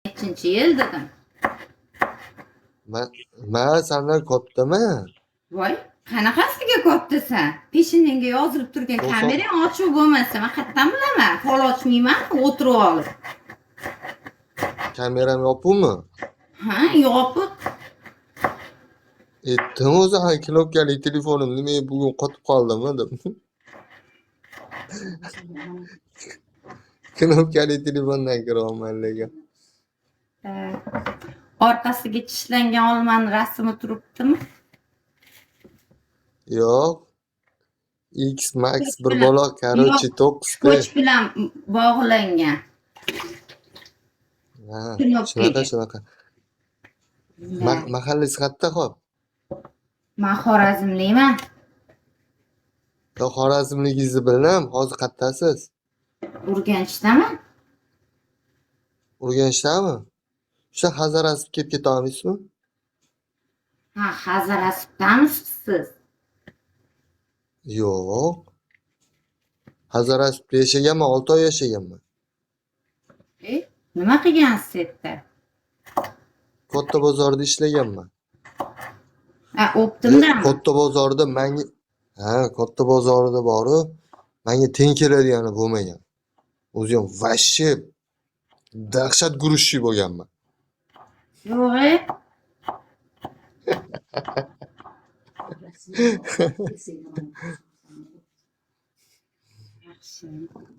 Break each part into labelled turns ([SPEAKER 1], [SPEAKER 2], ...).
[SPEAKER 1] Nechinchi yil dedim.
[SPEAKER 2] Man sandan kattaman.
[SPEAKER 1] Voy, qanaqasiga kattasan? Peshiningga yozilib turgan kamerang ochiq bo'lmasa, men qayerdan bilaman? Fol ochmayman, o'tirib olib.
[SPEAKER 2] Kameram yopuvmi?
[SPEAKER 1] Ha, yopiq.
[SPEAKER 2] Aytdim o'zi knopkali telefonim nimaga bugun qotib qoldimi deb. Knopkali telefondan kiraman lekin.
[SPEAKER 1] Orqasiga tishlangan olmani rasmi turibdimi?
[SPEAKER 2] Yo'q. X Max bir bola, короче, 9
[SPEAKER 1] Ko'ch bilan bog'langan.
[SPEAKER 2] Ha, shunaqa. Mahallangiz qayerda xo'p?
[SPEAKER 1] Men Xorazmliman.
[SPEAKER 2] Yo, Xorazmligingizni bilaman. Hozir qayerdasiz?
[SPEAKER 1] Urganchdaman.
[SPEAKER 2] Urganchdami? O'sha Hazarasib kelib keta olmaysizmi?
[SPEAKER 1] Ha, Hazarasibdamisiz siz?
[SPEAKER 2] Yo'q. Hazarasibda yashaganman, 6 oy yashaganman.
[SPEAKER 1] Nima qilgansiz yerda?
[SPEAKER 2] Katta bozorda ishlaganman.
[SPEAKER 1] Ha, o'pdimdan.
[SPEAKER 2] Katta bozorda menga katta bozorda boru menga teng keladigani bo'lmagan. O'zi ham vashshi dahshat guruchchi bo'lganman.
[SPEAKER 1] Yo'q.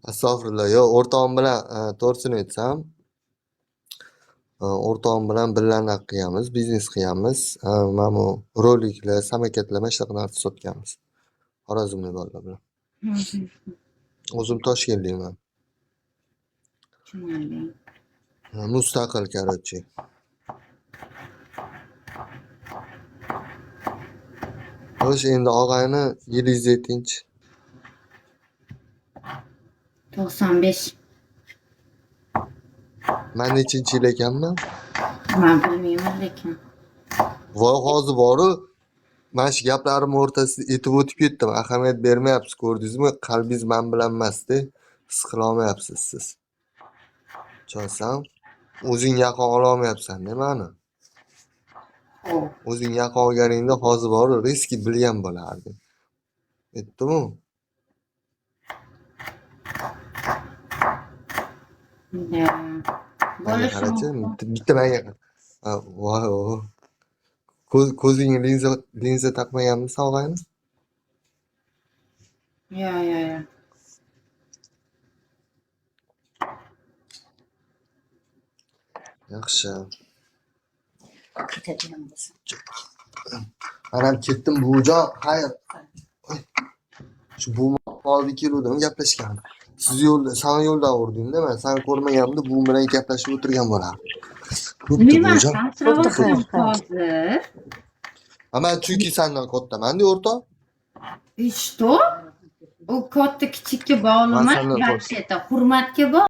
[SPEAKER 2] Astag'firullah. Yo, o'rtog'im bilan to'g'risini aytsam, o'rtog'im bilan birga qilamiz, biznes qilamiz. Mana bu roliklar, samokatlar, mana shunaqa narsa sotganmiz. Xorazmlik bolalar bilan. O'zim Toshkentlikman.
[SPEAKER 1] Tushunarli.
[SPEAKER 2] Mustaqil, короче. Xo'sh, endi og'ayni yilingiz aytingchi.
[SPEAKER 1] 95.
[SPEAKER 2] Men nechinchi yil ekanman?
[SPEAKER 1] Men bilmayman lekin.
[SPEAKER 2] Voy, hozir boru mana shu gaplarim o'rtasida aytib o'tib ketdim. Ahamiyat bermayapsiz, ko'rdingizmi? Qalbingiz men bilan emasda, his qila olmayapsiz siz. Tushunasam, o'zing yaqin ola olmayapsan-da meni. O'zing yaqin olganingda hozir boru riski bilgan bo'larding. Aytdim-ku. Qarachi, bitta menga. Voy. Ko'zingga linza taqmaganmisiz og'ayni?
[SPEAKER 1] Yo'q.
[SPEAKER 2] Yaxshi. Manam ketdim buvijon. Xayr. Shu bu oldi keluvdim, gaplashgan. Siz san yo'ldan urdingda, men seni ko'rmaganimda bu bilan gaplashib o'tirgan bo'lardim.
[SPEAKER 1] Buvijon. Hozir.
[SPEAKER 2] Men chunki sendan kattaman-da, o'rtoq.
[SPEAKER 1] Что? U katta kichikka bog'lamas, вообще-то hurmatga bog'liq.